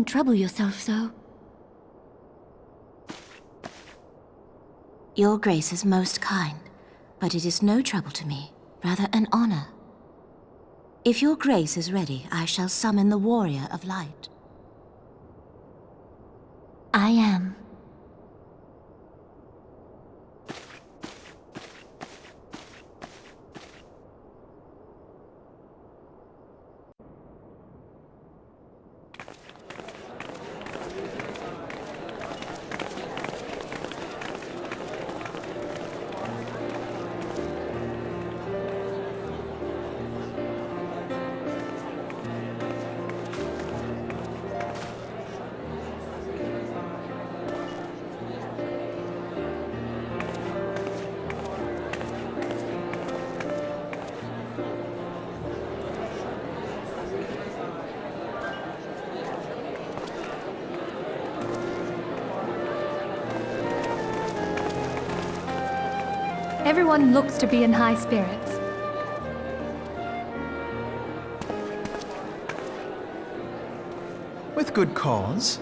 Don't trouble yourself so. Your grace is most kind, but it is no trouble to me, rather an honor. If your grace is ready, I shall summon the Warrior of Light. I am. Everyone looks to be in high spirits. With good cause.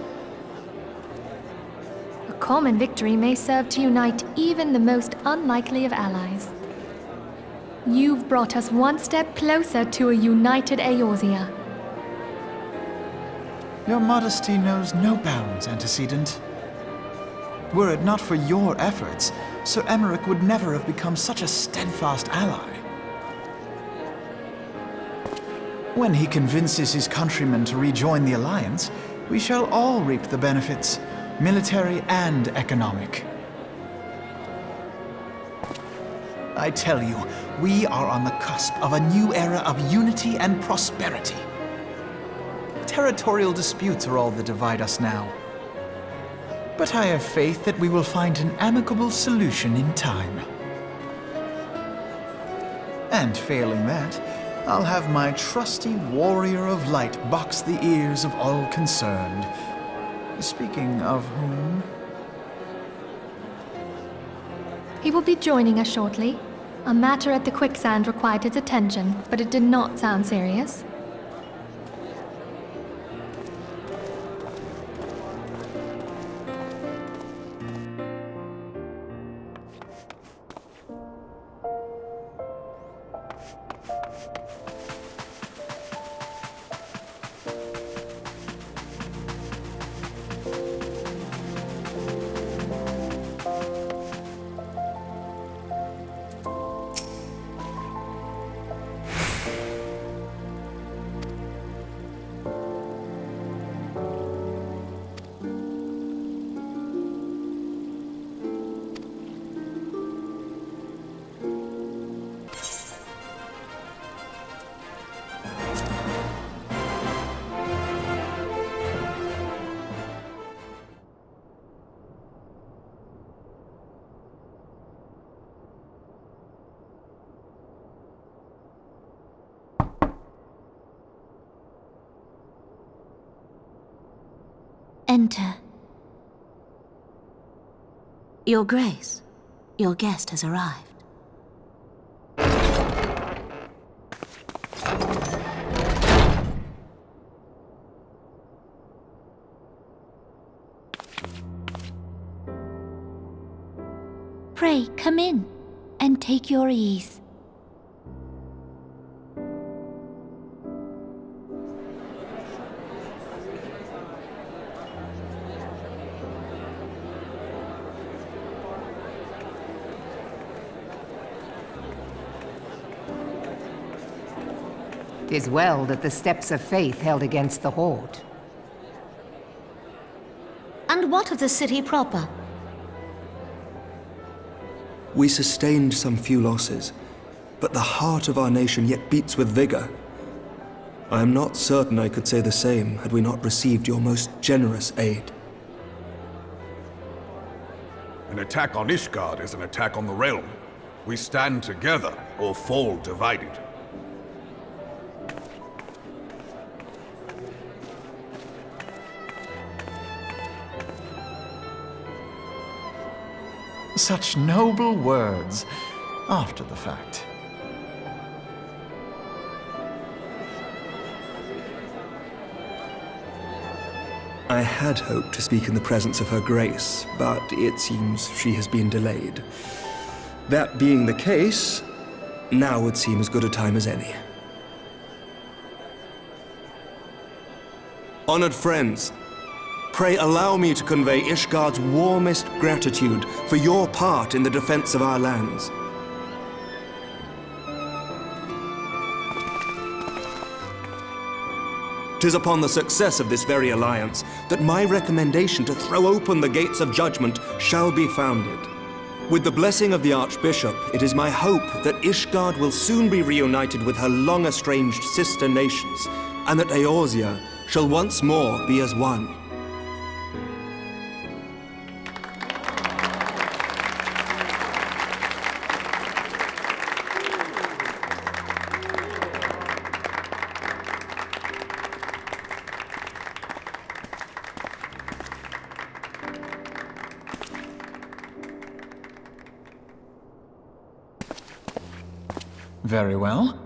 A common victory may serve to unite even the most unlikely of allies. You've brought us one step closer to a united Eorzea. Your modesty knows no bounds, Antecedent. Were it not for your efforts, Sir Emmerich would never have become such a steadfast ally. When he convinces his countrymen to rejoin the Alliance, we shall all reap the benefits, military and economic. I tell you, we are on the cusp of a new era of unity and prosperity. Territorial disputes are all that divide us now. But I have faith that we will find an amicable solution in time. And failing that, I'll have my trusty Warrior of Light box the ears of all concerned. Speaking of whom... He will be joining us shortly. A matter at the quicksand required his attention, but it did not sound serious. Enter. Your Grace, your guest has arrived. Pray, come in, and take your ease. "'Tis well that the steps of faith held against the Horde." And what of the city proper? We sustained some few losses, but the heart of our nation yet beats with vigor. I am not certain I could say the same had we not received your most generous aid. An attack on Ishgard is an attack on the realm. We stand together or fall divided. Such noble words, after the fact. I had hoped to speak in the presence of Her Grace, but it seems she has been delayed. That being the case, now would seem as good a time as any. Honored friends, pray allow me to convey Ishgard's warmest gratitude for your part in the defense of our lands. 'Tis upon the success of this very alliance that my recommendation to throw open the gates of judgment shall be founded. With the blessing of the Archbishop, it is my hope that Ishgard will soon be reunited with her long-estranged sister nations, and that Eorzea shall once more be as one. Very well.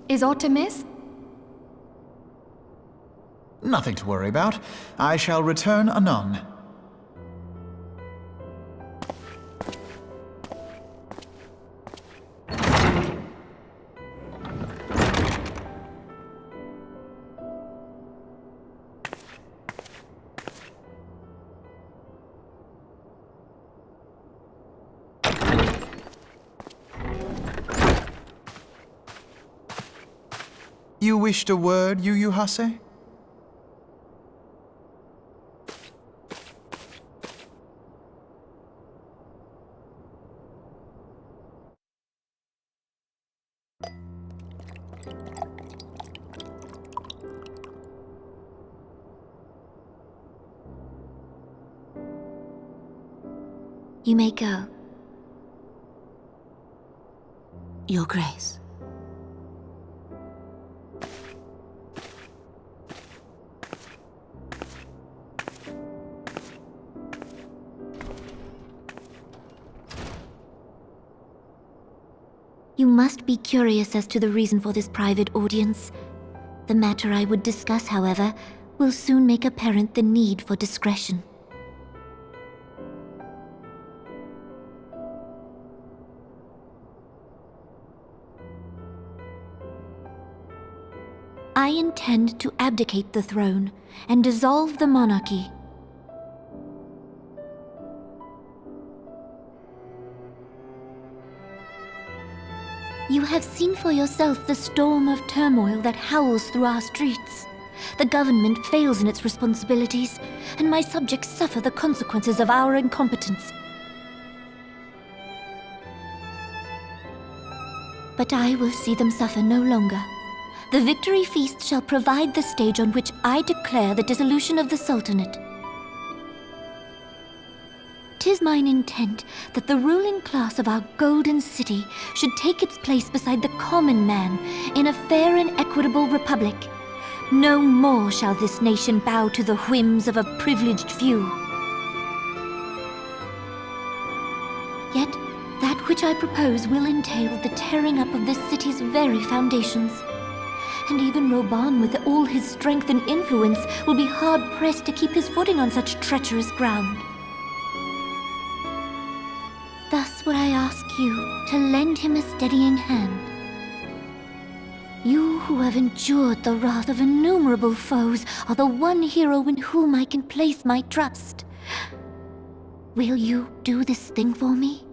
Is aught amiss? Nothing to worry about. I shall return anon. You wished a word, Yu Hase? You may go. Your Grace. You must be curious as to the reason for this private audience. The matter I would discuss, however, will soon make apparent the need for discretion. I intend to abdicate the throne and dissolve the monarchy. You have seen for yourself the storm of turmoil that howls through our streets. The government fails in its responsibilities, and my subjects suffer the consequences of our incompetence. But I will see them suffer no longer. The victory feast shall provide the stage on which I declare the dissolution of the Sultanate. 'Tis mine intent that the ruling class of our golden city should take its place beside the common man in a fair and equitable republic. No more shall this nation bow to the whims of a privileged few. Yet, that which I propose will entail the tearing up of this city's very foundations. And even Roban, with all his strength and influence, will be hard-pressed to keep his footing on such treacherous ground. Thus would I ask you to lend him a steadying hand. You who have endured the wrath of innumerable foes are the one hero in whom I can place my trust. Will you do this thing for me?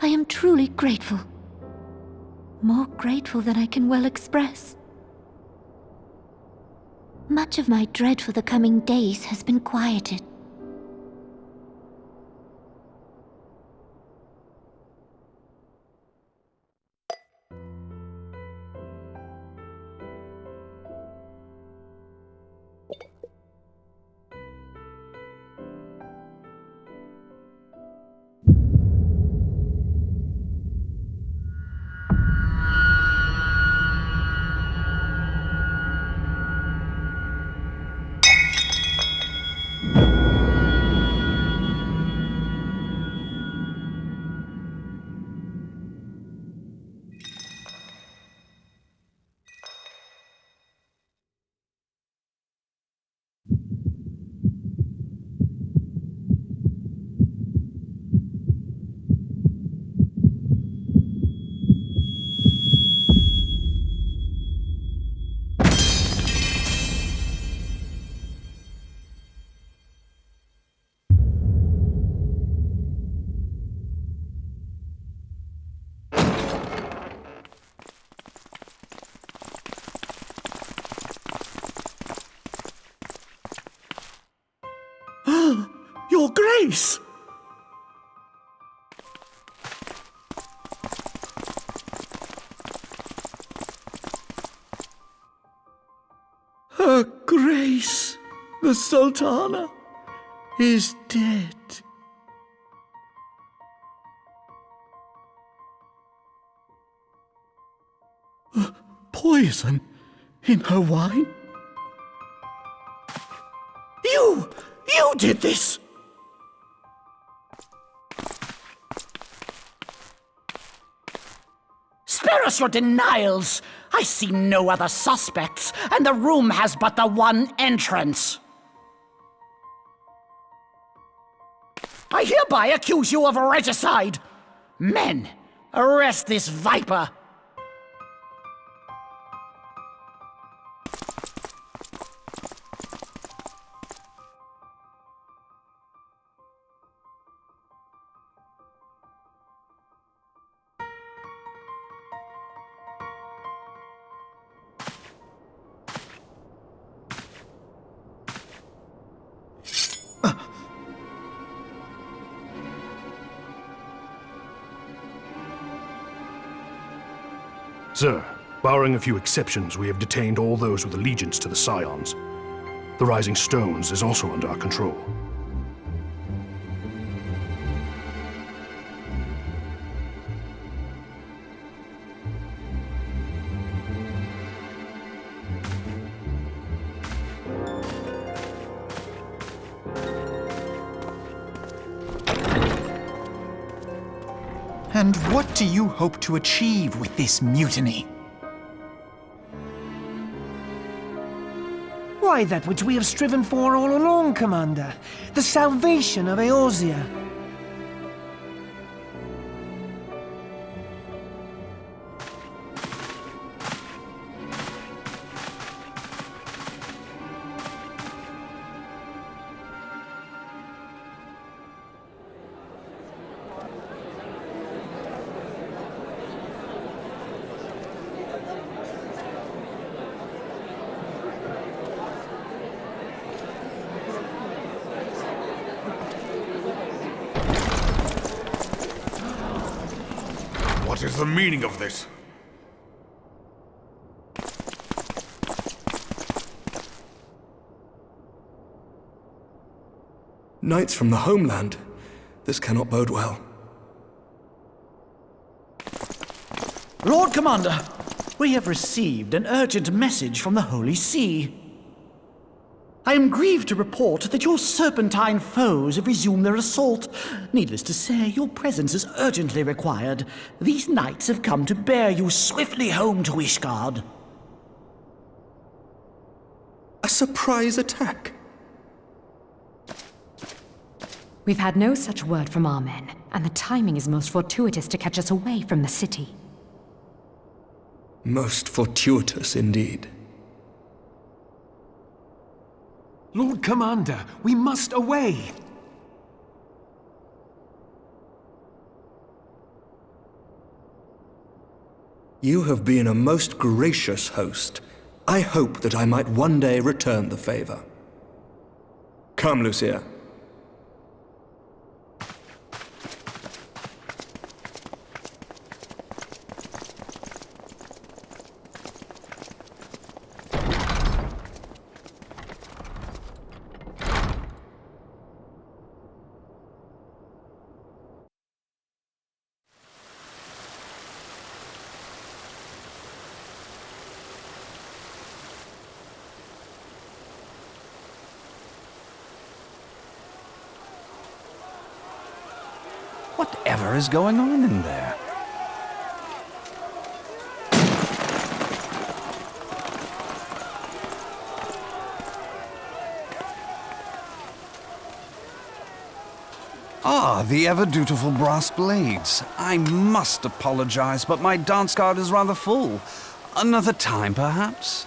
I am truly grateful. More grateful than I can well express. Much of my dread for the coming days has been quieted. Your Grace! Her Grace, the Sultana, is dead. Poison in her wine? You did this! Spare us your denials! I see no other suspects, and the room has but the one entrance. I hereby accuse you of regicide! Men, arrest this viper! Sir, barring a few exceptions, we have detained all those with allegiance to the Scions. The Rising Stones is also under our control. And what do you hope to achieve with this mutiny? Why, that which we have striven for all along, Commander. The salvation of Eorzea. What is the meaning of this? Knights from the homeland. This cannot bode well. Lord Commander, we have received an urgent message from the Holy See. I am grieved to report that your serpentine foes have resumed their assault. Needless to say, your presence is urgently required. These knights have come to bear you swiftly home to Ishgard. A surprise attack? We've had no such word from our men, and the timing is most fortuitous to catch us away from the city. Most fortuitous indeed. Lord Commander, we must away! You have been a most gracious host. I hope that I might one day return the favor. Come, Lucia. Whatever is going on in there? Ah, the ever-dutiful brass blades. I must apologize, but my dance card is rather full. Another time, perhaps?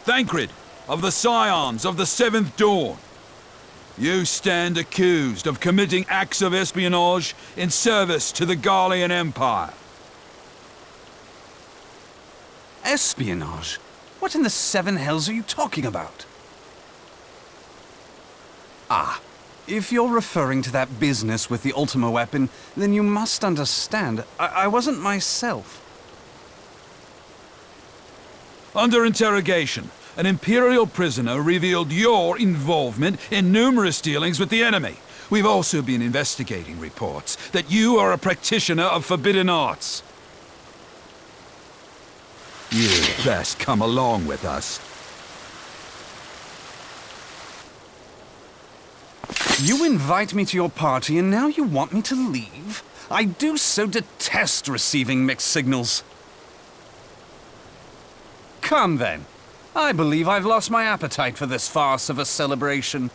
Thancred, of the Scions of the Seventh Dawn. You stand accused of committing acts of espionage in service to the Garlean Empire. Espionage? What in the seven hells are you talking about? Ah, if you're referring to that business with the Ultima weapon, then you must understand, I wasn't myself. Under interrogation, an Imperial prisoner revealed your involvement in numerous dealings with the enemy. We've also been investigating reports that you are a practitioner of forbidden arts. You'd best come along with us. You invite me to your party and now you want me to leave? I do so detest receiving mixed signals. Come then. I believe I've lost my appetite for this farce of a celebration.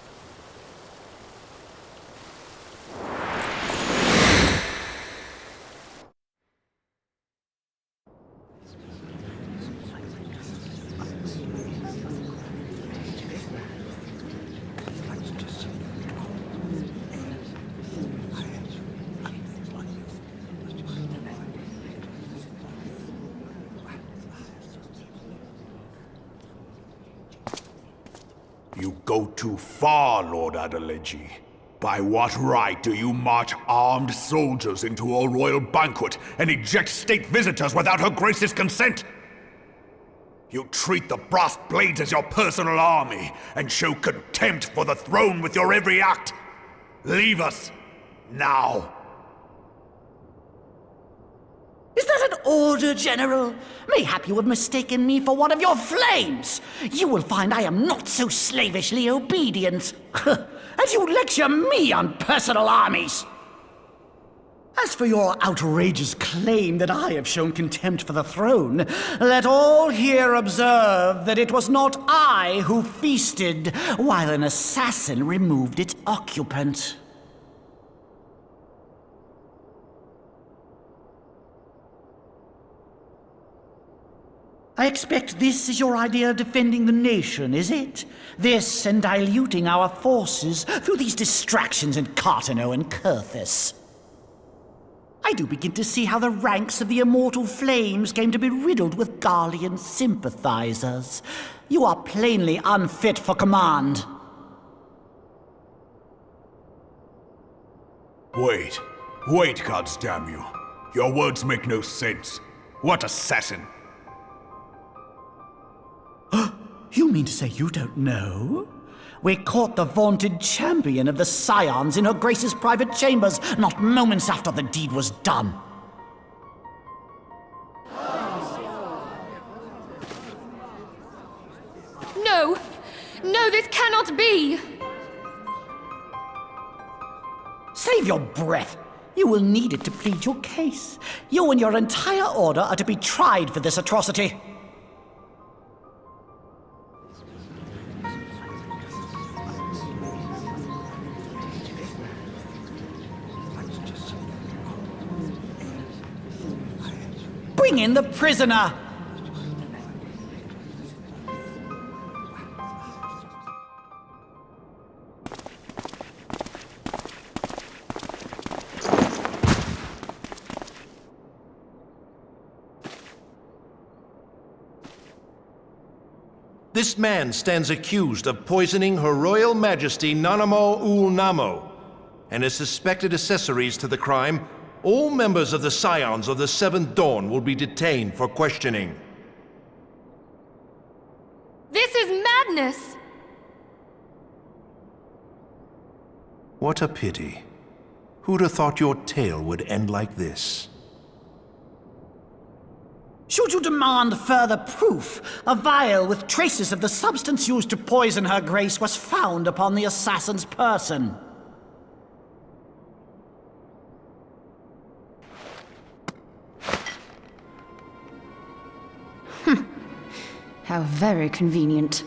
You go too far, Lord Adeleji. By what right do you march armed soldiers into a royal banquet and eject state visitors without Her Grace's consent? You treat the brass blades as your personal army and show contempt for the throne with your every act. Leave us, now. Is that an order, General? Mayhap you have mistaken me for one of your flames. You will find I am not so slavishly obedient. As you lecture me on personal armies. As for your outrageous claim that I have shown contempt for the throne, let all here observe that it was not I who feasted while an assassin removed its occupant. I expect this is your idea of defending the nation, is it? This and diluting our forces through these distractions in Cartano and Kurthis. I do begin to see how the ranks of the Immortal Flames came to be riddled with Garlean sympathizers. You are plainly unfit for command. Wait, goddamn you. Your words make no sense. What assassin? You mean to say you don't know? We caught the vaunted champion of the Scions in Her Grace's private chambers, not moments after the deed was done. No! No, this cannot be! Save your breath. You will need it to plead your case. You and your entire order are to be tried for this atrocity. Bring in the prisoner! This man stands accused of poisoning Her Royal Majesty Nanamo Ul'Namo, and his suspected accessories to the crime. All members of the Scions of the Seventh Dawn will be detained for questioning. This is madness! What a pity. Who'd have thought your tale would end like this? Should you demand further proof, a vial with traces of the substance used to poison Her Grace was found upon the assassin's person. How very convenient.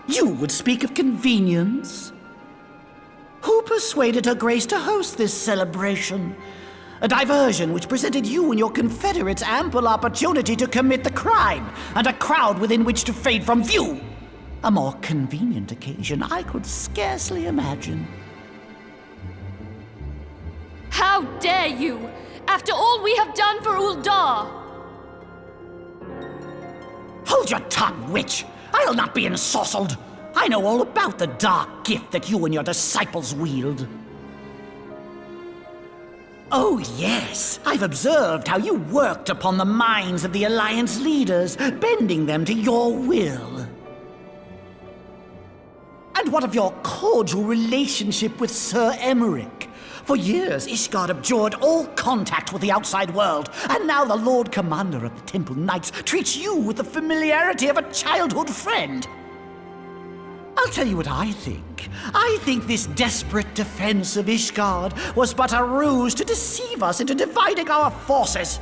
You would speak of convenience? Who persuaded Her Grace to host this celebration? A diversion which presented you and your confederates ample opportunity to commit the crime, and a crowd within which to fade from view. A more convenient occasion I could scarcely imagine. How dare you! After all we have done for Ul'dah! Hold your tongue, witch! I'll not be ensorcelled! I know all about the dark gift that you and your disciples wield. Oh yes, I've observed how you worked upon the minds of the Alliance leaders, bending them to your will. And what of your cordial relationship with Sir Emmerich? For years, Ishgard abjured all contact with the outside world, and now the Lord Commander of the Temple Knights treats you with the familiarity of a childhood friend. I'll tell you what I think. I think this desperate defense of Ishgard was but a ruse to deceive us into dividing our forces.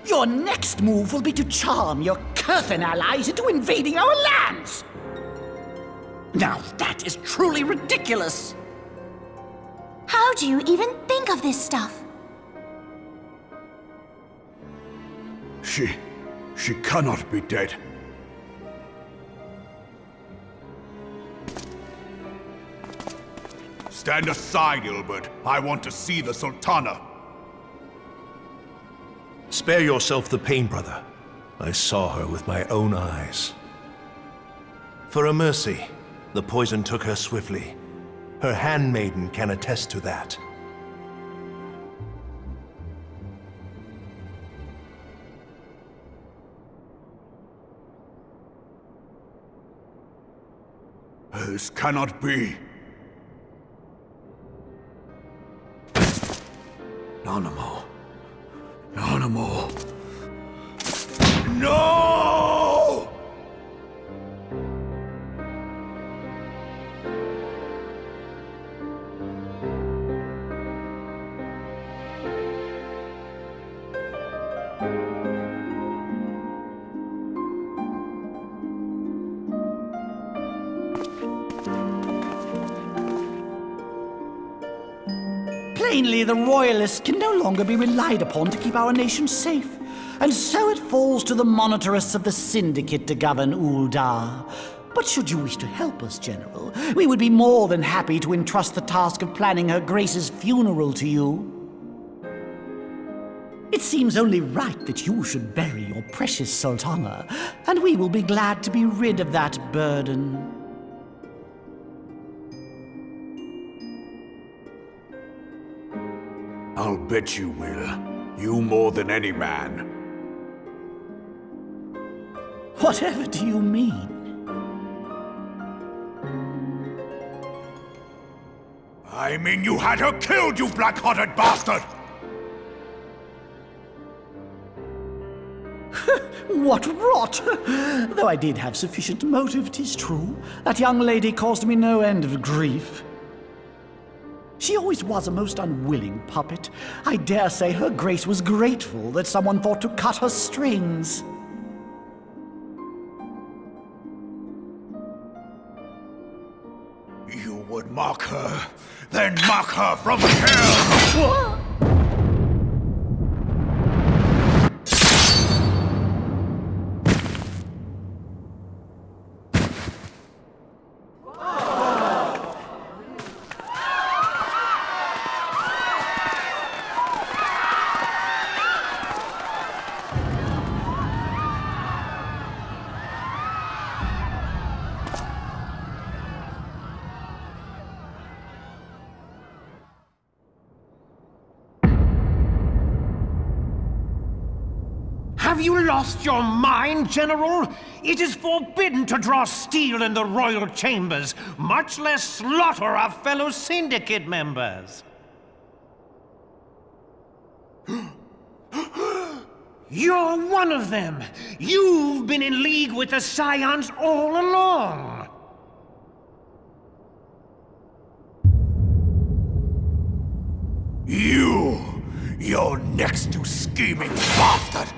Your next move will be to charm your Kurthan allies into invading our lands. Now that is truly ridiculous. How do you even think of this stuff? She cannot be dead. Stand aside, Ilbert. I want to see the Sultana. Spare yourself the pain, brother. I saw her with my own eyes. For a mercy, the poison took her swiftly. Her handmaiden can attest to that. This cannot be. Nanamo. Nanamo. No! Plainly, the Royalists can no longer be relied upon to keep our nation safe. And so it falls to the monitorists of the Syndicate to govern Ul'dah. But should you wish to help us, General, we would be more than happy to entrust the task of planning Her Grace's funeral to you. It seems only right that you should bury your precious Sultana, and we will be glad to be rid of that burden. I'll bet you will. You more than any man. Whatever do you mean? I mean you had her killed, you black-hearted bastard! What rot! Though I did have sufficient motive, 'tis true. That young lady caused me no end of grief. She always was a most unwilling puppet. I dare say Her Grace was grateful that someone thought to cut her strings. You would mock her, then mock her from hell! What? Have you lost your mind, General? It is forbidden to draw steel in the royal chambers, much less slaughter our fellow Syndicate members. You're one of them! You've been in league with the Scions all along! You're next to scheming bastard!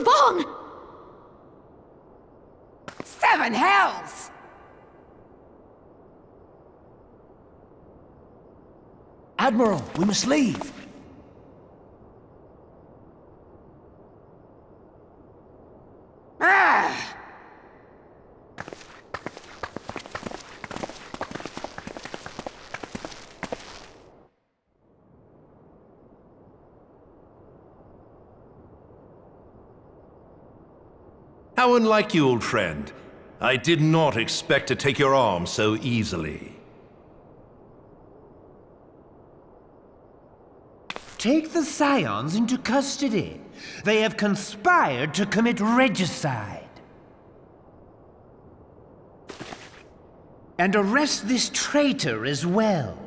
Raban! 7 hells! Admiral, we must leave. Ah! How unlike you, old friend. I did not expect to take your arm so easily. Take the Scions into custody. They have conspired to commit regicide. And arrest this traitor as well.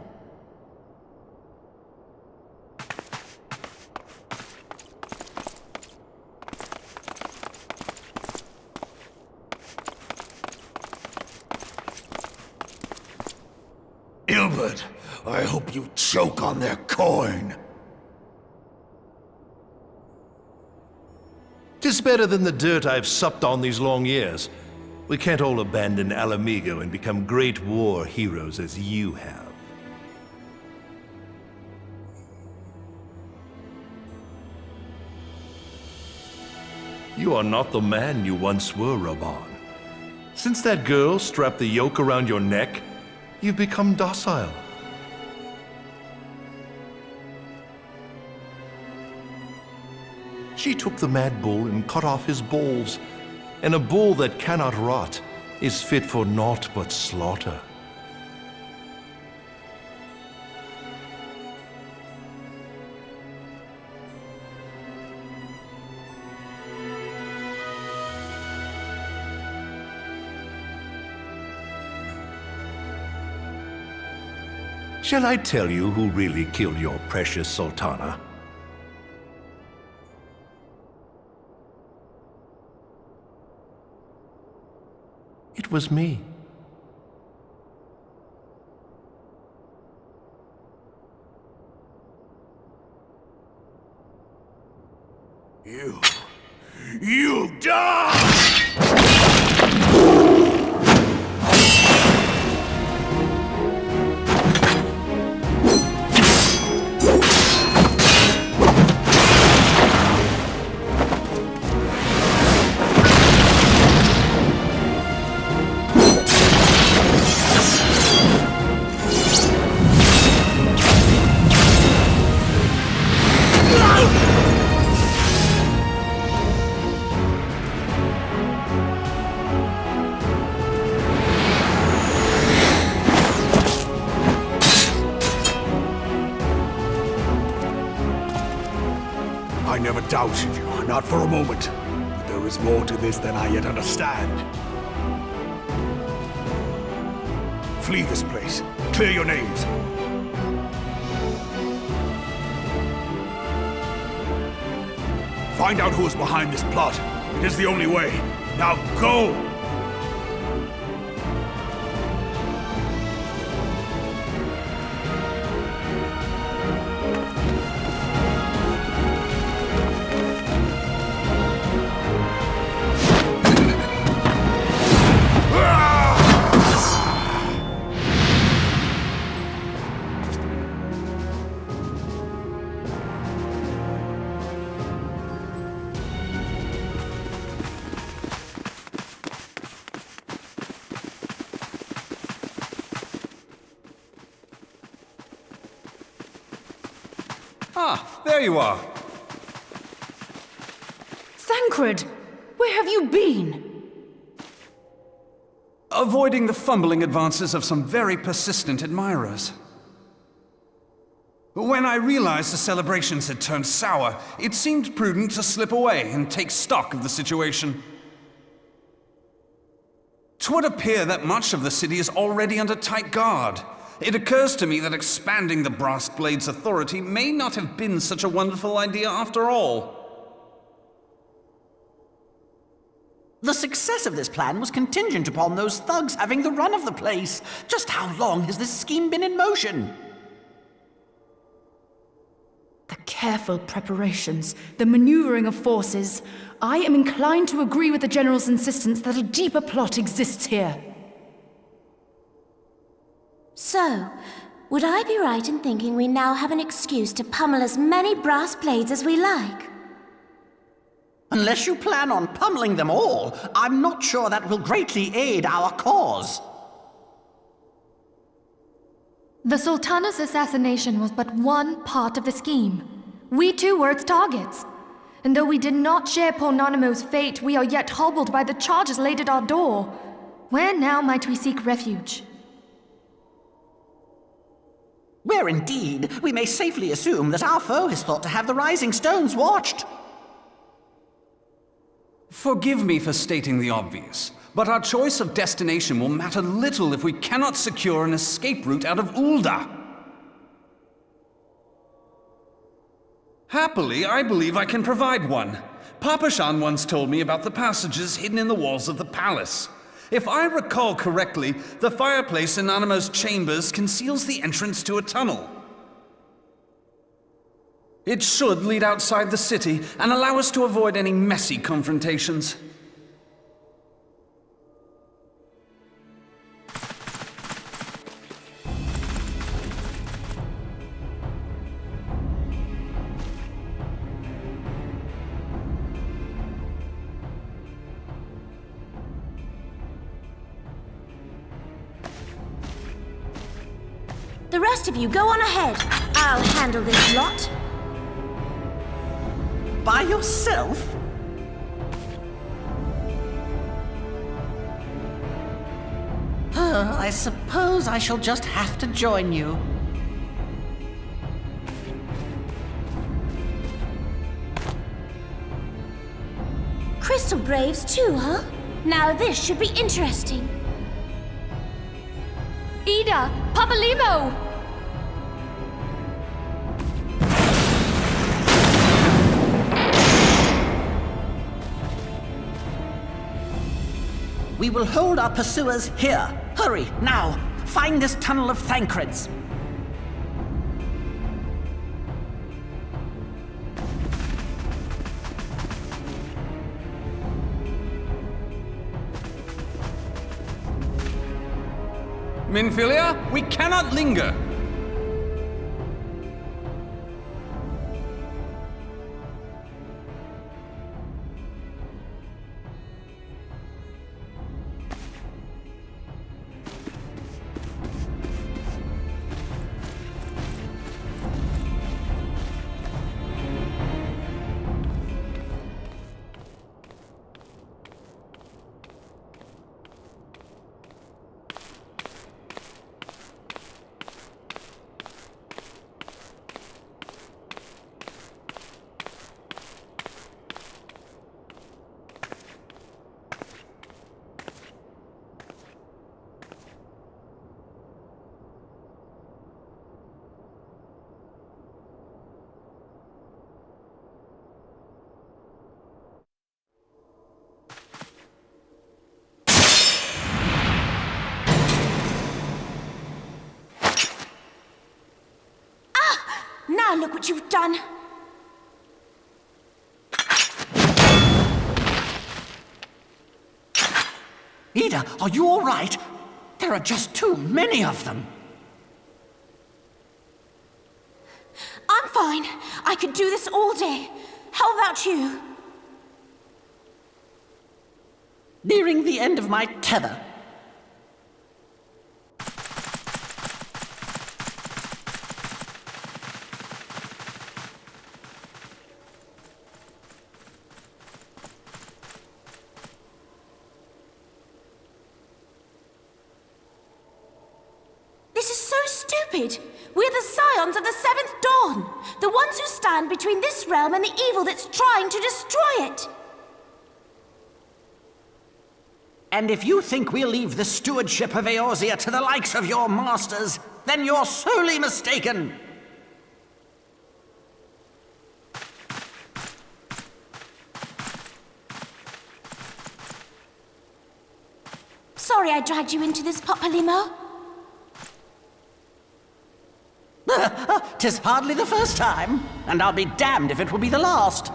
Ilbert, I hope you choke on their coin. 'Tis better than the dirt I've supped on these long years. We can't all abandon Alamigo and become great war heroes as you have. You are not the man you once were, Raban. Since that girl strapped the yoke around your neck, you've become docile. She took the mad bull and cut off his balls, and a bull that cannot rot is fit for naught but slaughter. Shall I tell you who really killed your precious Sultana? It was me. You die! I never doubted you, not for a moment. But there is more to this than I yet understand. Flee this place. Clear your names. Find out who is behind this plot. It is the only way. Now go! Ah, there you are. Thancred, where have you been? Avoiding the fumbling advances of some very persistent admirers. When I realized the celebrations had turned sour, it seemed prudent to slip away and take stock of the situation. 'Twould appear that much of the city is already under tight guard. It occurs to me that expanding the Brass Blade's authority may not have been such a wonderful idea after all. The success of this plan was contingent upon those thugs having the run of the place. Just how long has this scheme been in motion? The careful preparations, the maneuvering of forces, I am inclined to agree with the General's insistence that a deeper plot exists here. So, would I be right in thinking we now have an excuse to pummel as many brass blades as we like? Unless you plan on pummeling them all, I'm not sure that will greatly aid our cause. The Sultana's assassination was but one part of the scheme. We too were its targets. And though we did not share poor Nanamo's fate, we are yet hobbled by the charges laid at our door. Where now might we seek refuge? Where indeed, we may safely assume that our foe is thought to have the Rising Stones watched. Forgive me for stating the obvious, but our choice of destination will matter little if we cannot secure an escape route out of Ul'dah. Happily, I believe I can provide one. Papa Shan once told me about the passages hidden in the walls of the palace. If I recall correctly, the fireplace in Nanamo's chambers conceals the entrance to a tunnel. It should lead outside the city and allow us to avoid any messy confrontations. The rest of you go on ahead. I'll handle this lot. By yourself? I suppose I shall just have to join you. Crystal Braves too, huh? Now this should be interesting. Ul'dah! Papalimo! We will hold our pursuers here. Hurry, now! Find this tunnel of Thancred's. Minfilia, we cannot linger! Now look what you've done! Ul'dah, are you all right? There are just too many of them. I'm fine. I could do this all day. How about you? Nearing the end of my tether. This is so stupid! We're the scions of the Seventh Dawn! The ones who stand between this realm and the evil that's trying to destroy it! And if you think we'll leave the stewardship of Eorzea to the likes of your masters, then you're sorely mistaken! Sorry I dragged you into this, Papalimo. 'tis hardly the first time, and I'll be damned if it will be the last.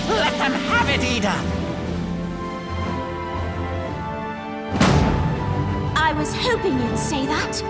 Let them have it, Ul'dah! I was hoping you'd say that.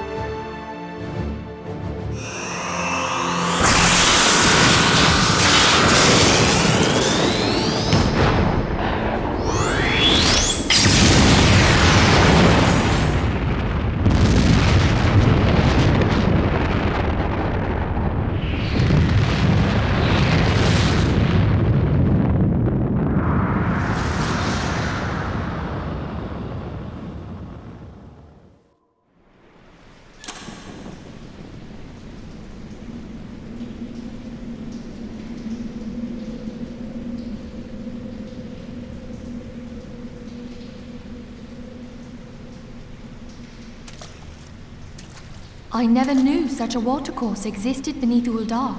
I never knew such a watercourse existed beneath Ul'dah.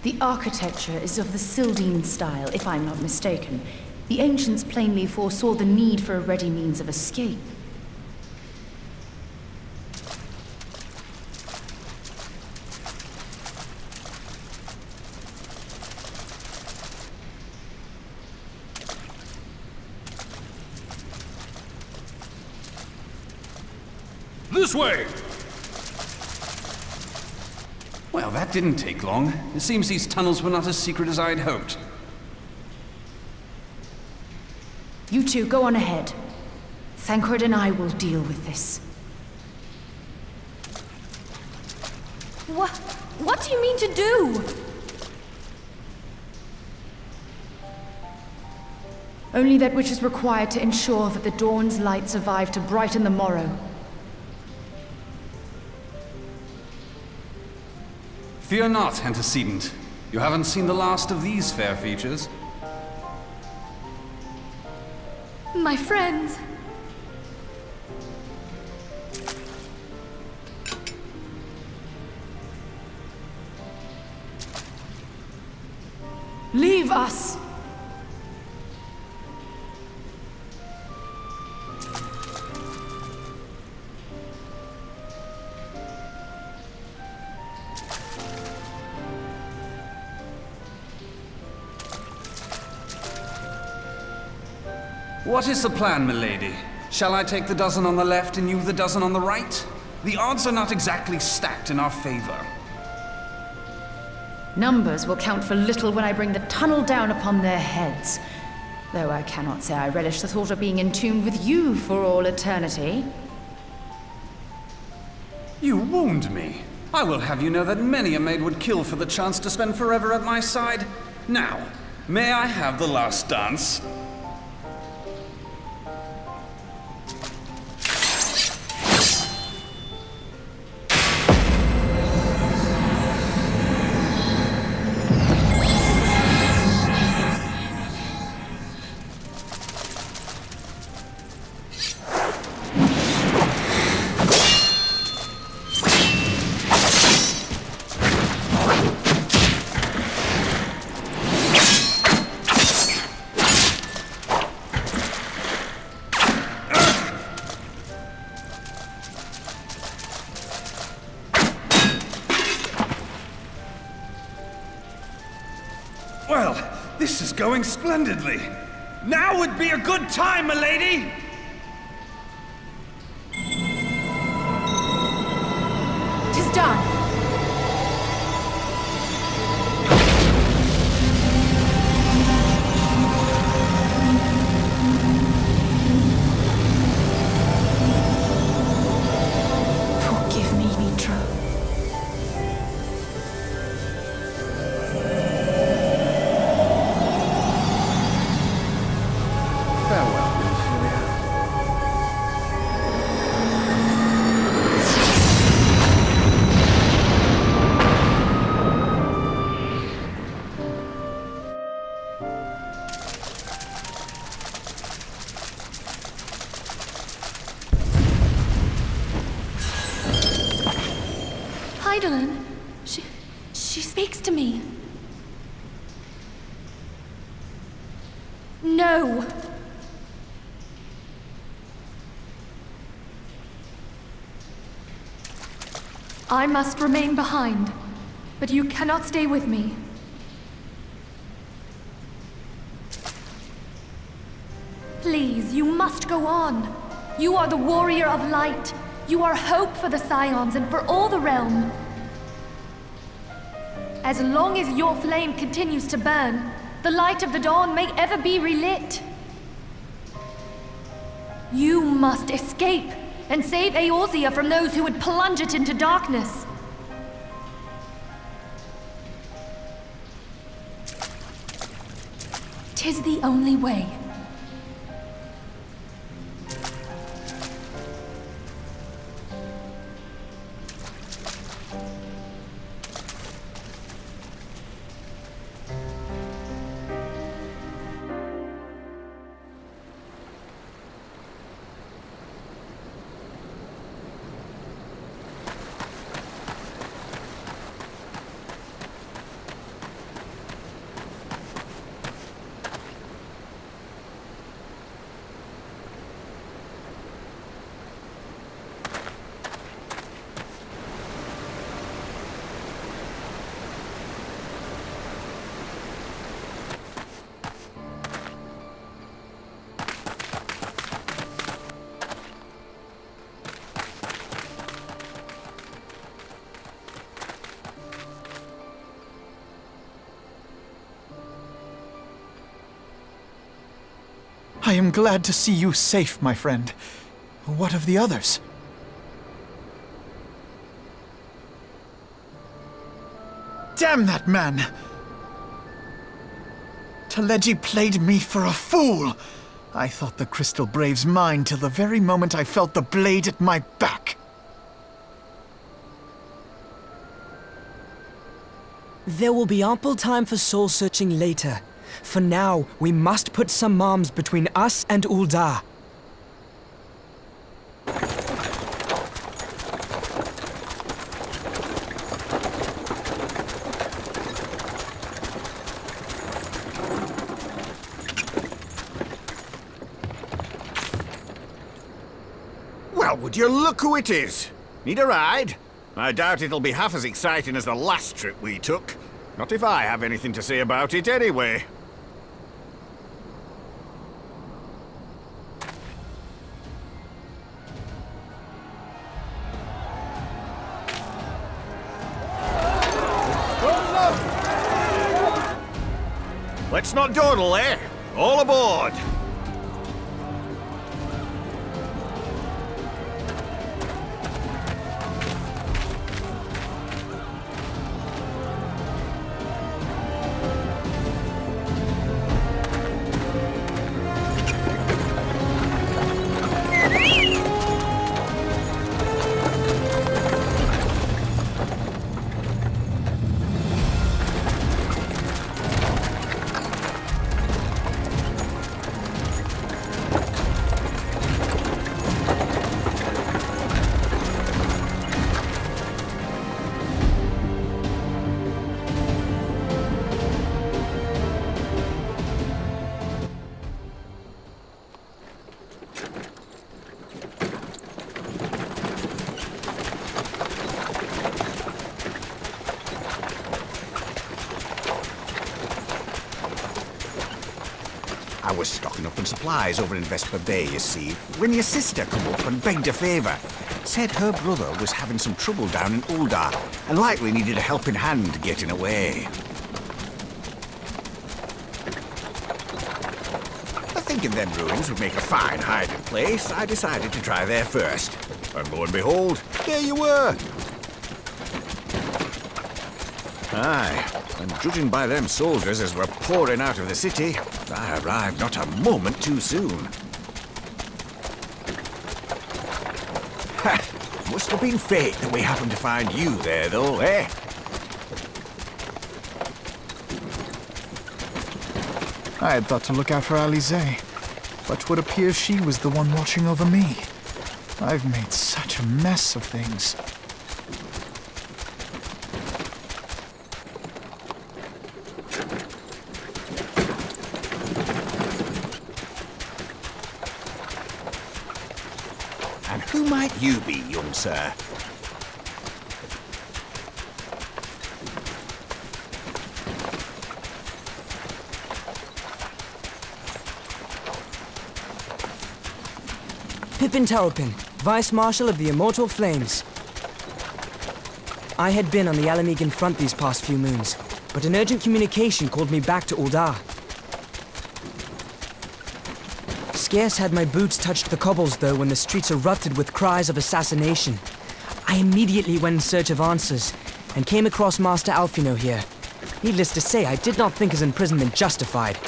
The architecture is of the Sildine style, if I'm not mistaken. The ancients plainly foresaw the need for a ready means of escape. This way! Well, that didn't take long. It seems these tunnels were not as secret as I had hoped. You two, go on ahead. Thancred and I will deal with this. What do you mean to do? Only that which is required to ensure that the dawn's light survive to brighten the morrow. Fear not, antecedent. You haven't seen the last of these fair features. My friends. Leave us! What is the plan, milady? Shall I take the dozen on the left and you the dozen on the right? The odds are not exactly stacked in our favor. Numbers will count for little when I bring the tunnel down upon their heads. Though I cannot say I relish the thought of being entombed with you for all eternity. You wound me. I will have you know that many a maid would kill for the chance to spend forever at my side. Now, may I have the last dance? Well, this is going splendidly. Now would be a good time, milady! "'Tis done. Forgive me, Mitra. Eidolon, she speaks to me. No! I must remain behind, but you cannot stay with me. Please, you must go on. You are the warrior of light. You are hope for the Scions and for all the realm. As long as your flame continues to burn, the light of the dawn may ever be relit. You must escape and save Eorzea from those who would plunge it into darkness. "'Tis the only way. I am glad to see you safe, my friend. What of the others? Damn that man! Teleji played me for a fool! I thought the Crystal Brave's mine till the very moment I felt the blade at my back. There will be ample time for soul-searching later. For now, we must put some arms between us and Ul'dah. Well, would you look who it is? Need a ride? I doubt it'll be half as exciting as the last trip we took. Not if I have anything to say about it anyway. Let's not dawdle, eh? All aboard! I was stocking up on supplies over in Vesper Bay, you see, when your sister come up and begged a favour. Said her brother was having some trouble down in Ul'dah, and likely needed a helping hand getting away. Thinking them ruins would make a fine hiding place, I decided to try there first. And lo and behold, there you were! Aye, and judging by them soldiers as were pouring out of the city, I arrived not a moment too soon. Ha! Must have been fate that we happened to find you there, though, eh? I had thought to look out for Alize, but would appear she was the one watching over me. I've made such a mess of things. Who might you be, young sir? Pippin Taropin, Vice Marshal of the Immortal Flames. I had been on the Alamegan front these past few moons, but an urgent communication called me back to Ul'dah. Scarce had my boots touched the cobbles, though, when the streets erupted with cries of assassination. I immediately went in search of answers, and came across Master Alfino here. Needless to say, I did not think his imprisonment justified.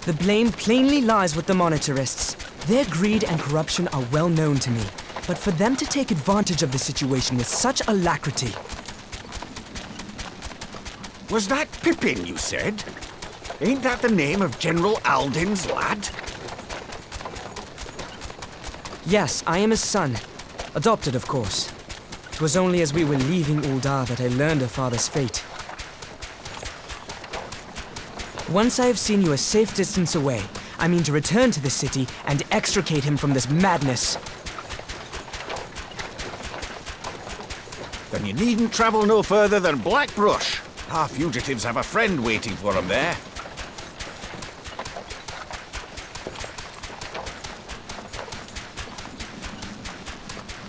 The blame plainly lies with the Monitorists. Their greed and corruption are well known to me, but for them to take advantage of the situation with such alacrity... Was that Pippin, you said? Ain't that the name of General Alden's lad? Yes, I am his son. Adopted, of course. It was only as we were leaving Ul'dah that I learned of father's fate. Once I have seen you a safe distance away, I mean to return to the city and extricate him from this madness. Then you needn't travel no further than Blackbrush. Our fugitives have a friend waiting for them there.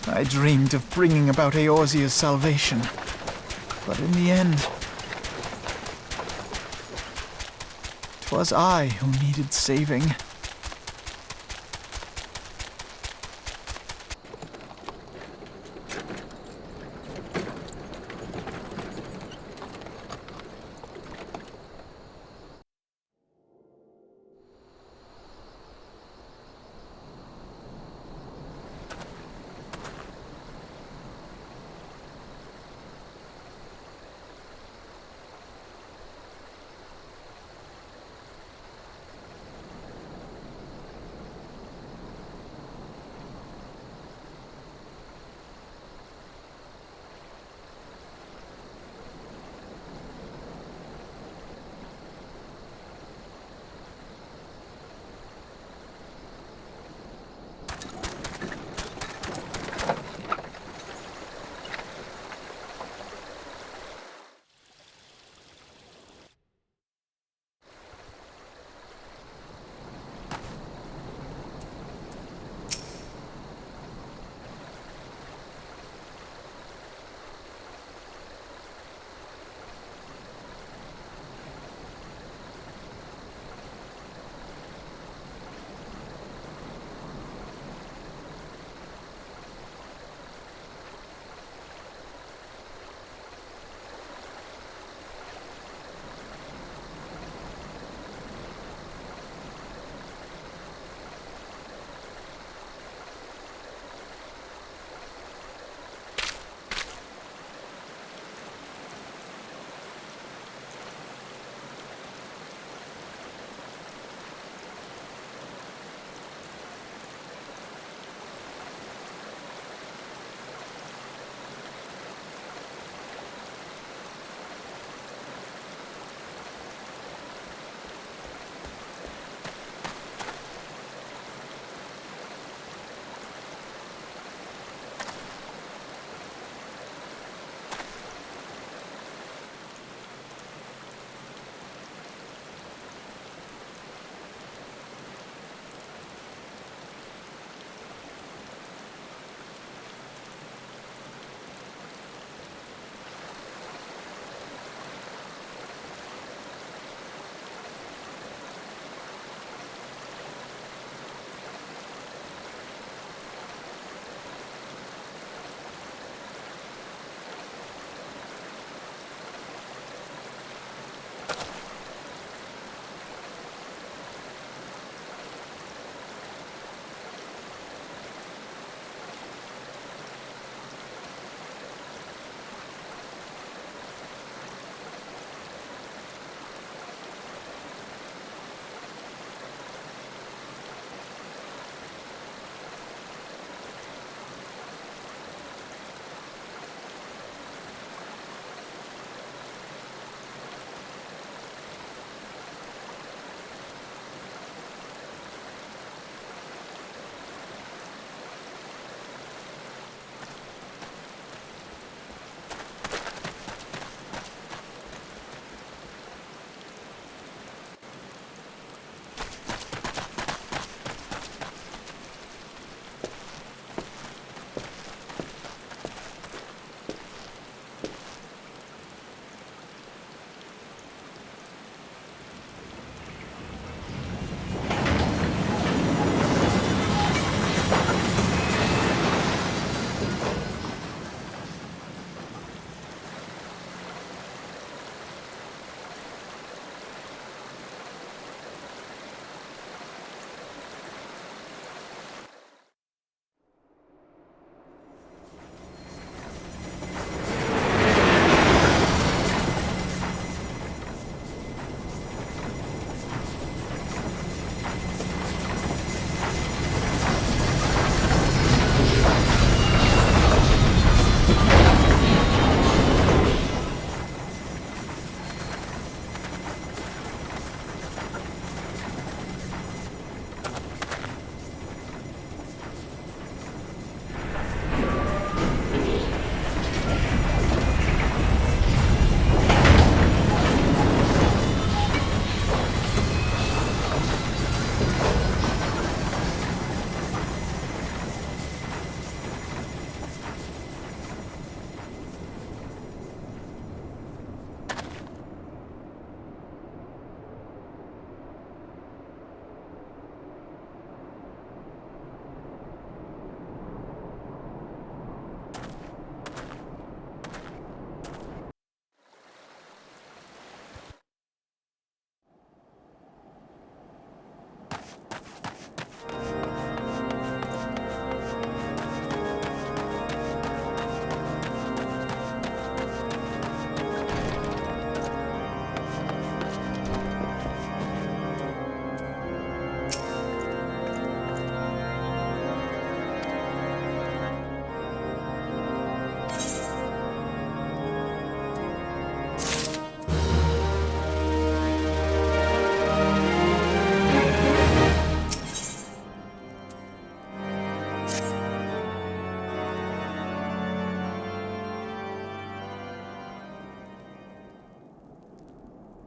I dreamed of bringing about Eorzea's salvation, but in the end, 'twas I who needed saving.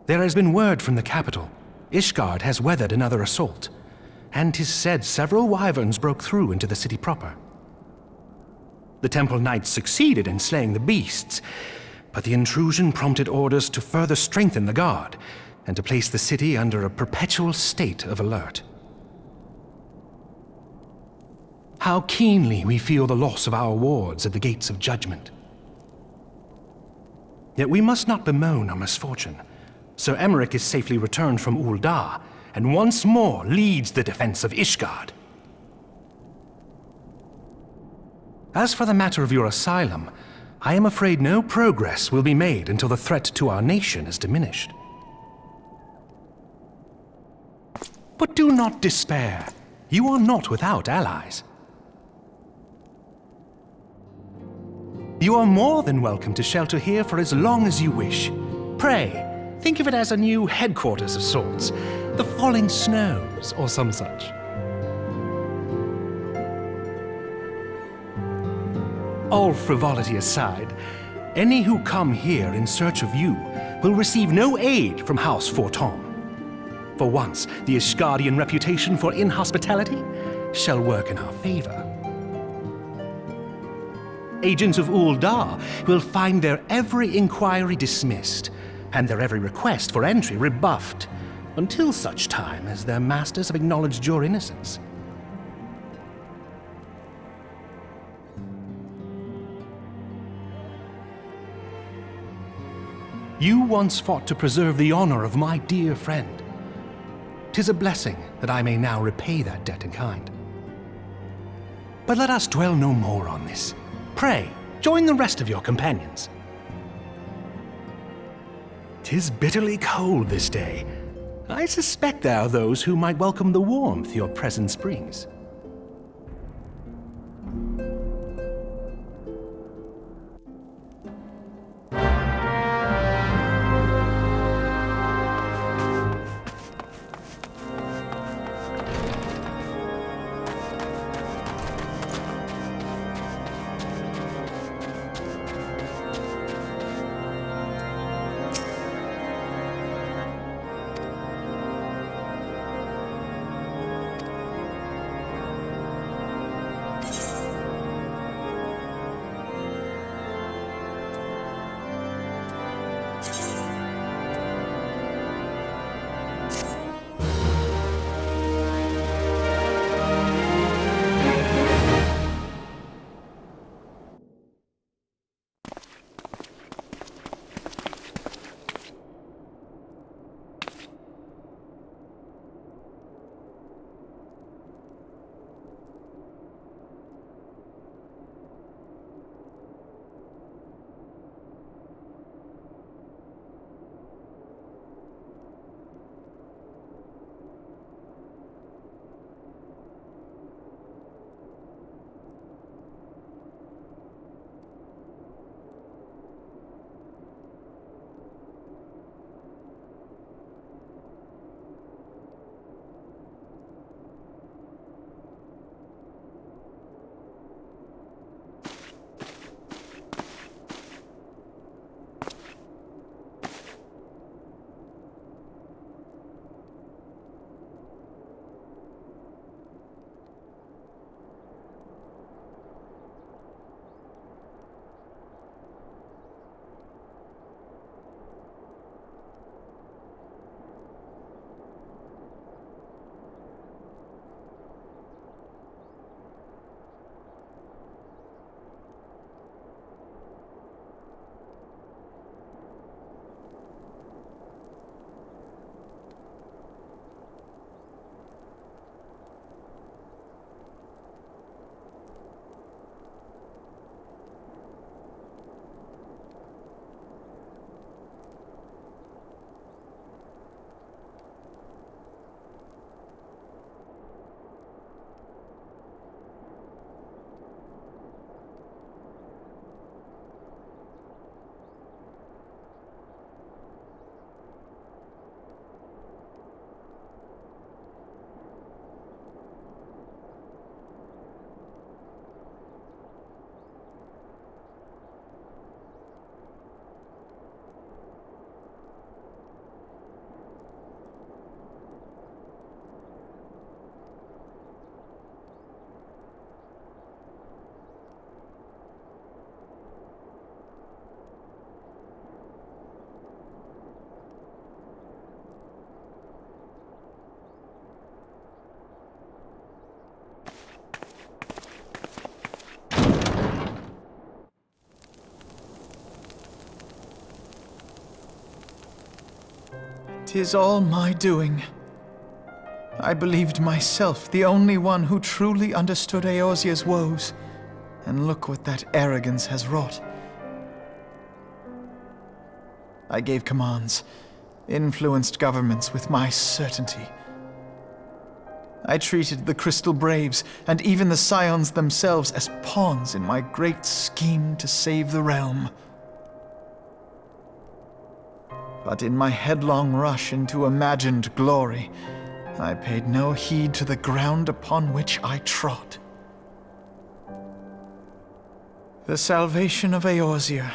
There has been word from the capital. Ishgard has weathered another assault, and 'tis said several wyverns broke through into the city proper. The Temple Knights succeeded in slaying the beasts, but the intrusion prompted orders to further strengthen the guard, and to place the city under a perpetual state of alert. How keenly we feel the loss of our wards at the gates of judgment. Yet we must not bemoan our misfortune. Sir Emmerich is safely returned from Ul'dah, and once more leads the defense of Ishgard. As for the matter of your asylum, I am afraid no progress will be made until the threat to our nation is diminished. But do not despair. You are not without allies. You are more than welcome to shelter here for as long as you wish. Pray, think of it as a new headquarters of sorts, the Falling Snows or some such. All frivolity aside, any who come here in search of you will receive no aid from House Fortom. For once, the Ishgardian reputation for inhospitality shall work in our favor. Agents of Ul'dah will find their every inquiry dismissed, and their every request for entry rebuffed, until such time as their masters have acknowledged your innocence. You once fought to preserve the honor of my dear friend. 'Tis a blessing that I may now repay that debt in kind. But let us dwell no more on this. Pray, join the rest of your companions. 'Tis bitterly cold this day. I suspect there are those who might welcome the warmth your presence brings. 'Tis all my doing. I believed myself the only one who truly understood Eorzea's woes, and look what that arrogance has wrought. I gave commands, influenced governments with my certainty. I treated the Crystal Braves and even the Scions themselves as pawns in my great scheme to save the realm. But in my headlong rush into imagined glory, I paid no heed to the ground upon which I trod. The salvation of Eorzea.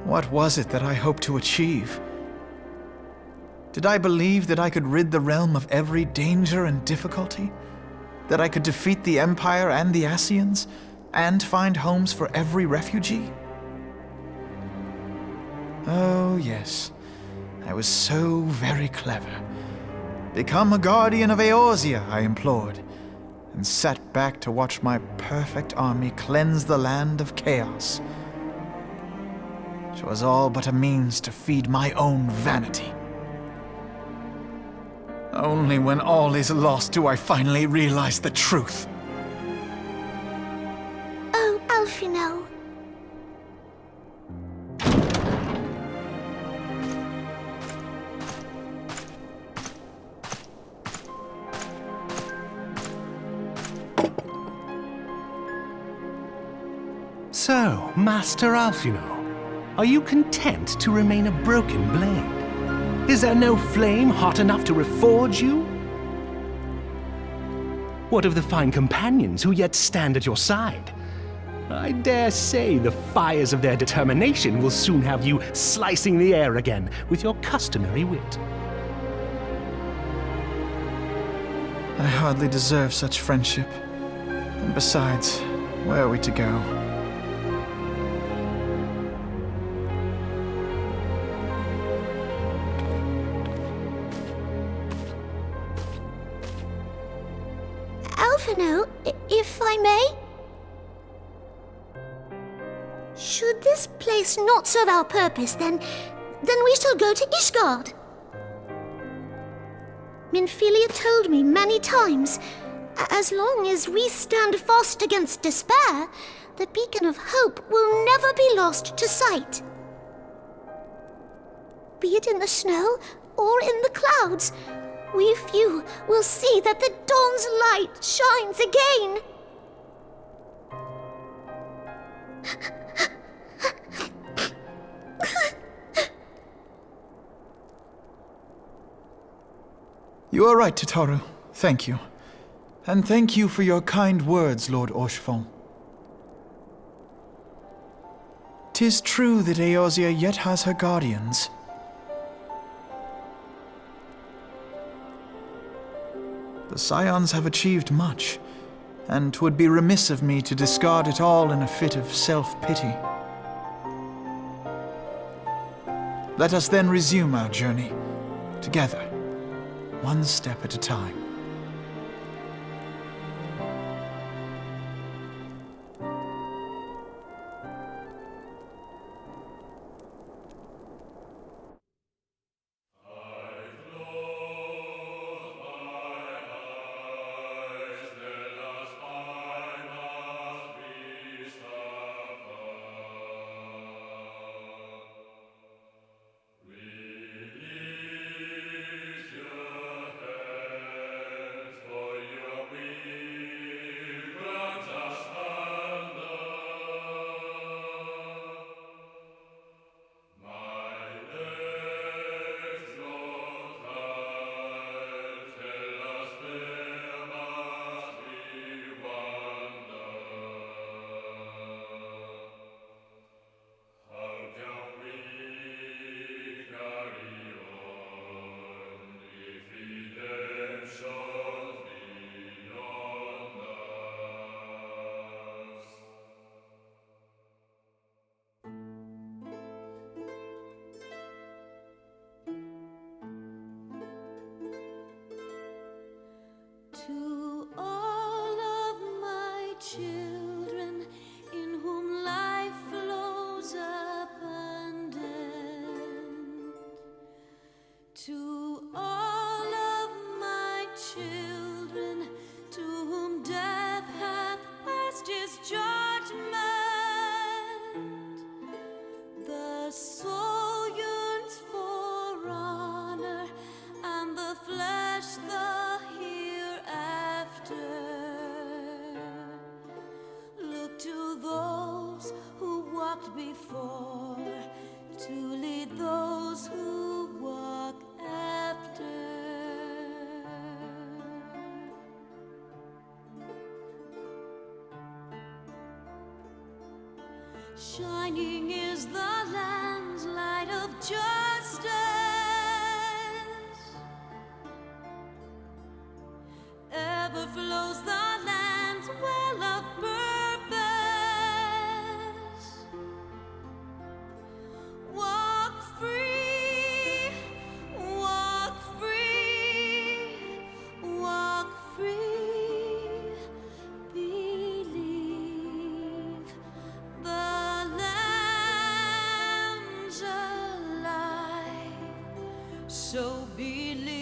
What was it that I hoped to achieve? Did I believe that I could rid the realm of every danger and difficulty? That I could defeat the Empire and the Ascians, and find homes for every refugee? Oh, yes. I was so very clever. Become a guardian of Eorzea, I implored, and sat back to watch my perfect army cleanse the land of chaos. 'Twas all but a means to feed my own vanity. Only when all is lost do I finally realize the truth. Oh, Alphino. So, Master Alphino, are you content to remain a broken blade? Is there no flame hot enough to reforge you? What of the fine companions who yet stand at your side? I dare say the fires of their determination will soon have you slicing the air again with your customary wit. I hardly deserve such friendship. And besides, where are we to go? Alphino, if I may? Should this place not serve our purpose, then we shall go to Ishgard. Minfilia told me many times, as long as we stand fast against despair, the beacon of hope will never be lost to sight. Be it in the snow or in the clouds, we few will see that the dawn's light shines again. You are right, Tataru. Thank you. And thank you for your kind words, Lord Orchefon. 'Tis true that Eorzea yet has her guardians. The Scions have achieved much, and 'twould be remiss of me to discard it all in a fit of self-pity. Let us then resume our journey, together, one step at a time. Shining is the land's light of justice. Ever flows the land's well of purpose. Walk free, walk free, walk free. Believe the lamb's alive. So believe.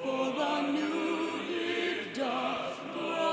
For a new gift doth grow.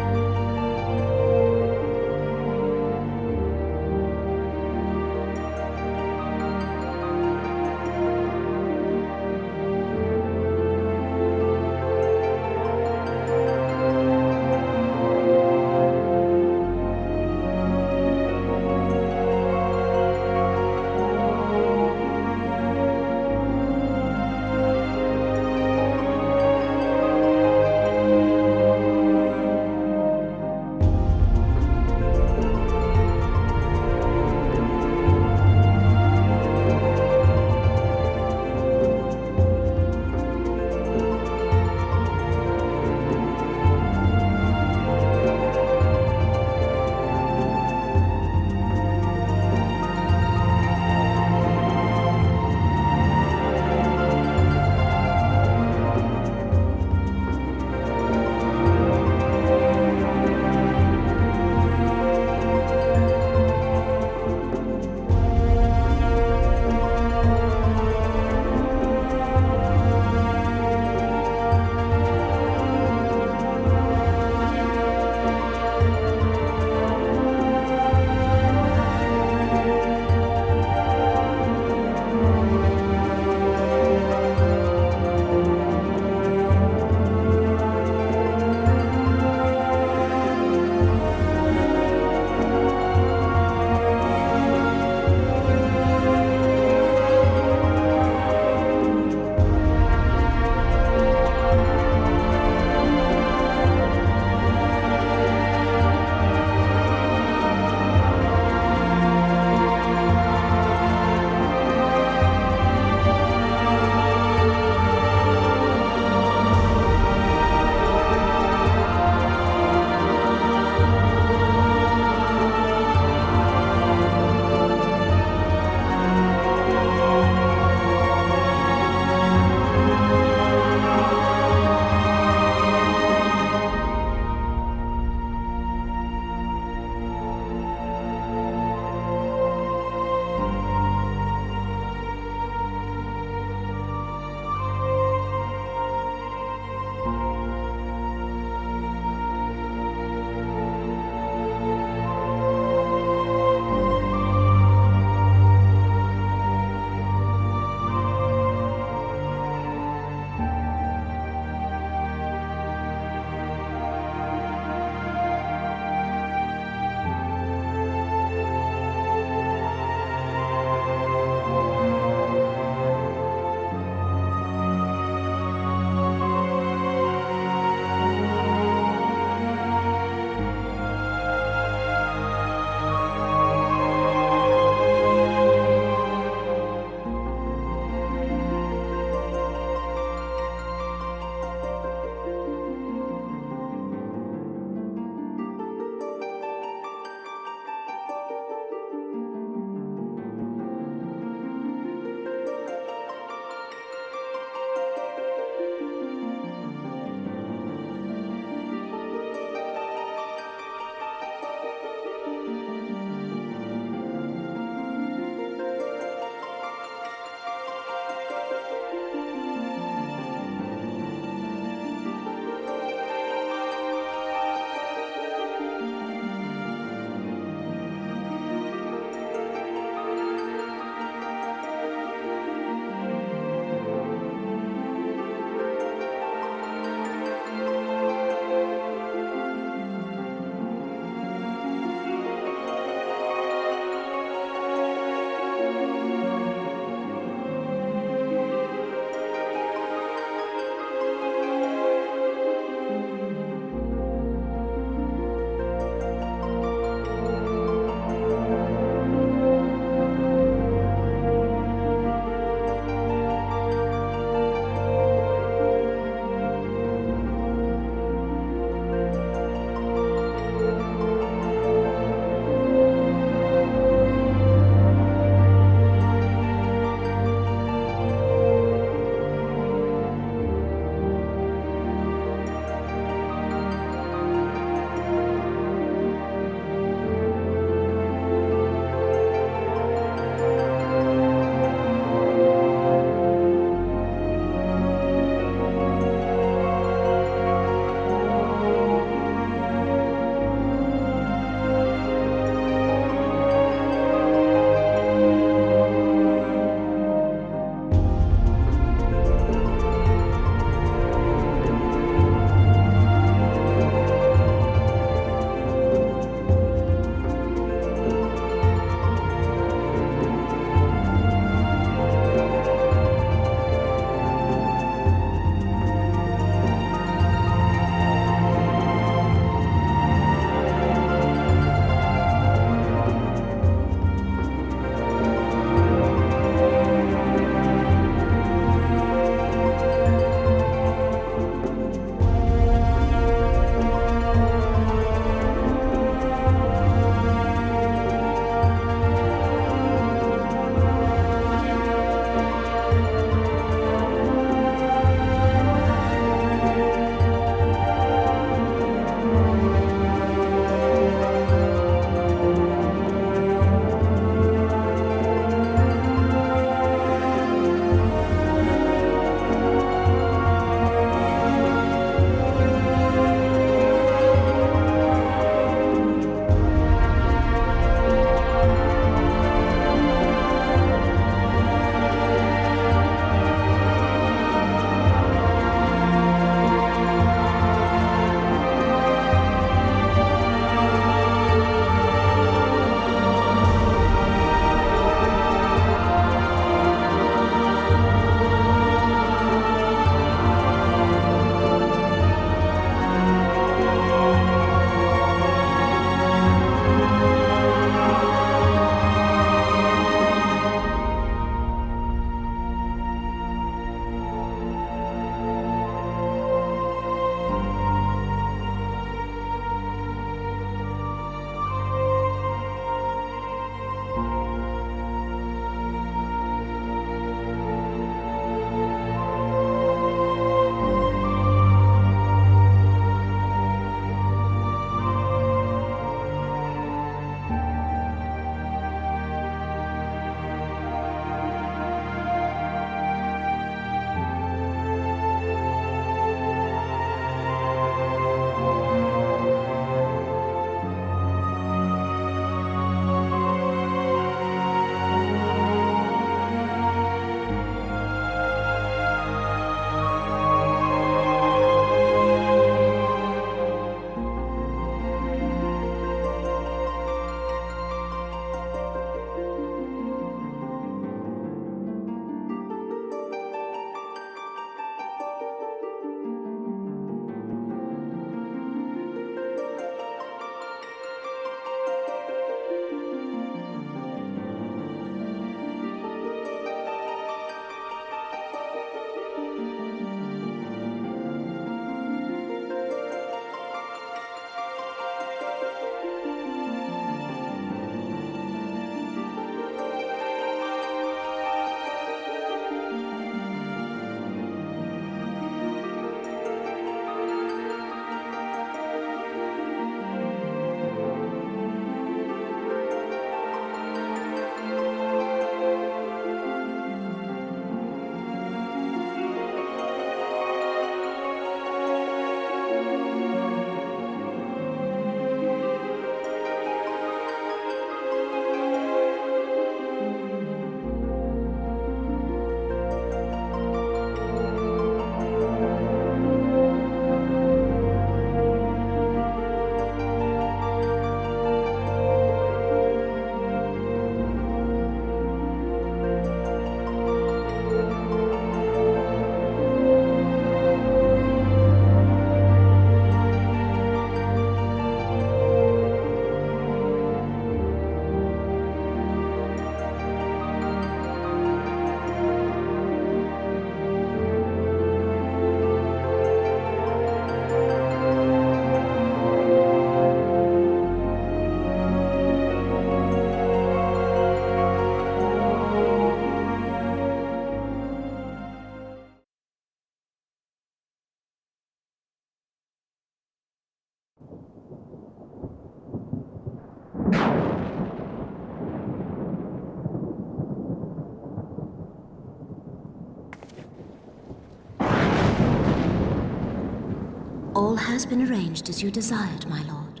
All has been arranged as you desired, my lord.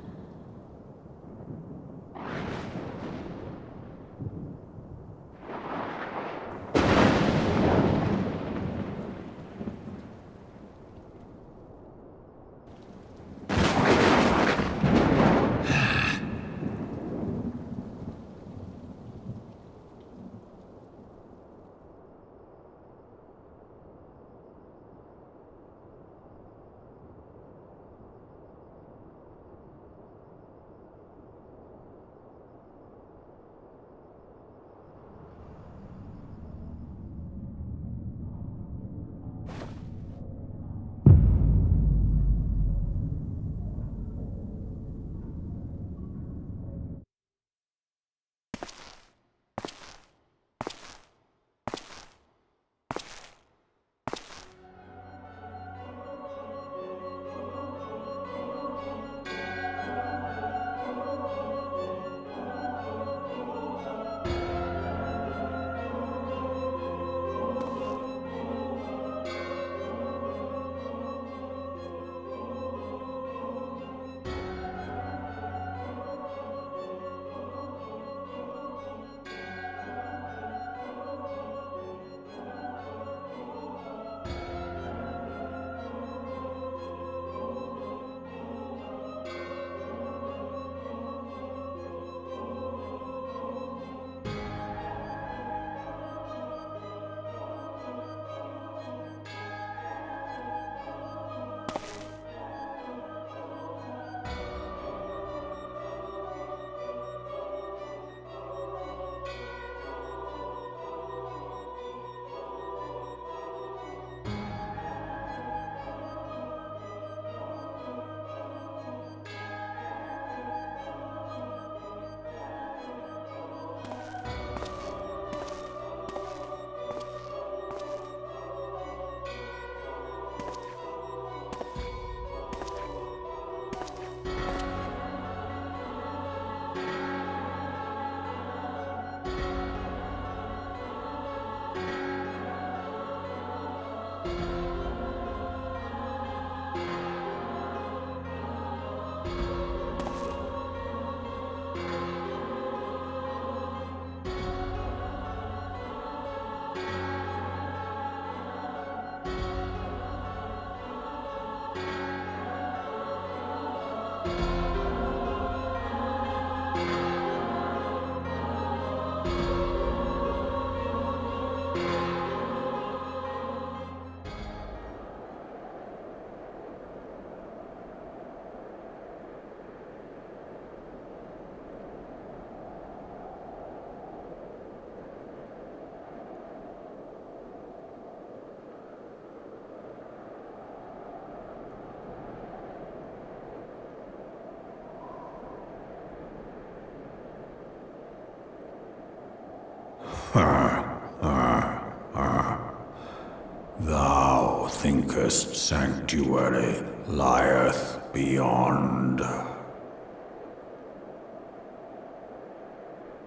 Thou thinkest sanctuary lieth beyond.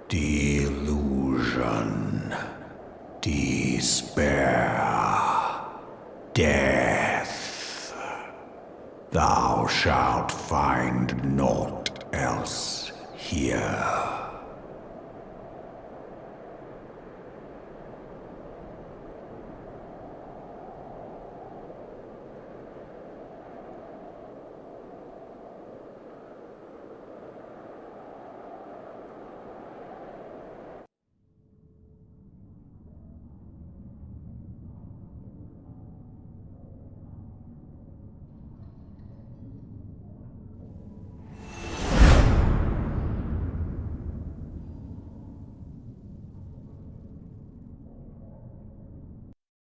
Delusion, despair, death. Thou shalt find naught else here.